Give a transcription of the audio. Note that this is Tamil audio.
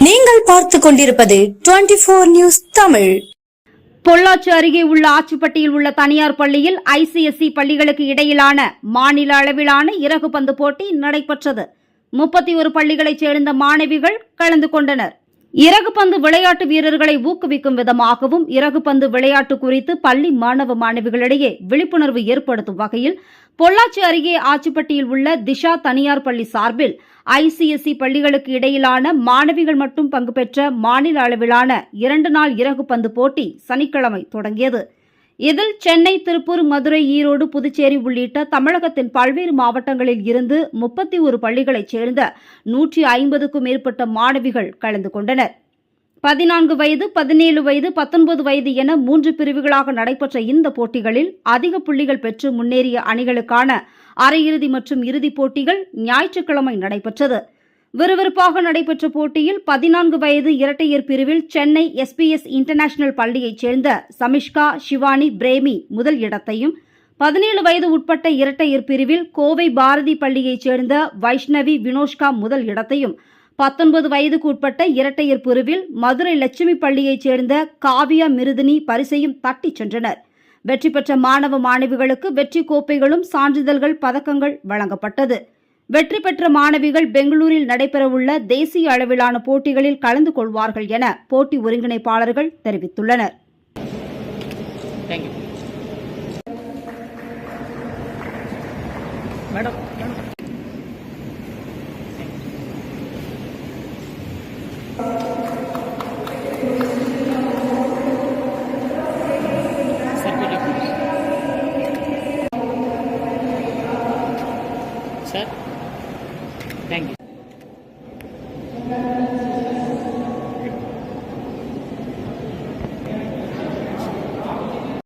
நீங்கள் பார்த்துக் கொண்டிருப்பது 24 நியூஸ் தமிழ். பொள்ளாச்சி அருகே உள்ள ஆச்சிப்பட்டியில் உள்ள தனியார் பள்ளியில் ICSE பள்ளிகளுக்கு இடையிலான மாநில அளவிலான இறகு பந்து போட்டி நடைபெற்றது. 31 பள்ளிகளைச் சேர்ந்த மாணவிகள் கலந்து கொண்டனர். இறகு பந்து விளையாட்டு வீரர்களை ஊக்குவிக்கும் விதமாகவும் இறகு பந்து விளையாட்டு குறித்து பள்ளி மாணவ மாணவிகளிடையே விழிப்புணர்வு ஏற்படுத்தும் வகையில் பொள்ளாச்சி அருகே ஆச்சிப்பட்டியில் உள்ள திஷா தனியார் பள்ளி சார்பில் ICSE பள்ளிகளுக்கு இடையிலான மாணவிகள் மட்டும் பங்கு பெற்ற மாநில அளவிலான 2 நாள் இறகு பந்து போட்டி சனிக்கிழமை தொடங்கியது. இதில் சென்னை, திருப்பூர், மதுரை, ஈரோடு, புதுச்சேரி உள்ளிட்ட தமிழகத்தின் பல்வேறு மாவட்டங்களில் இருந்து 31 பள்ளிகளைச் சேர்ந்த 150க்கும் மேற்பட்ட மாணவிகள் கலந்து கொண்டனர். 14 வயது, 17 வயது, 19 வயது என 3 பிரிவுகளாக நடைபெற்ற இந்த போட்டிகளில் அதிக புள்ளிகள் பெற்று முன்னேறிய அணிகளுக்கான அரையிறுதி மற்றும் இறுதிப் போட்டிகள் ஞாயிற்றுக்கிழமை நடைபெற்றது. விறுவிறுப்பாக நடைபெற்ற போட்டியில் 14 வயது இரட்டையர் பிரிவில் சென்னை SPS இன்டர்நேஷனல் பள்ளியைச் சேர்ந்த சமிஷ்கா, சிவானி, பிரேமி முதல் இடத்தையும், 17 வயது உட்பட்ட இரட்டையர் பிரிவில் கோவை பாரதி பள்ளியைச் சேர்ந்த வைஷ்ணவி, வினோஷ்கா முதல் இடத்தையும், 19 வயதுக்கு உட்பட்ட இரட்டையர் பிரிவில் மதுரை லட்சுமி பள்ளியைச் சேர்ந்த காவியா, மிருதினி பரிசையும் தட்டிச் சென்றனர். வெற்றி பெற்ற மாணவ மாணவிகளுக்கு வெற்றி கோப்பைகளும் சான்றிதழ்கள், பதக்கங்கள் வழங்கப்பட்டது. வெற்றி பெற்ற மாணவிகள் பெங்களூரில் நடைபெறவுள்ள தேசிய அளவிலான போட்டிகளில் கலந்து கொள்வார்கள் என போட்டி ஒருங்கிணைப்பாளர்கள் தெரிவித்துள்ளனர். மேடம்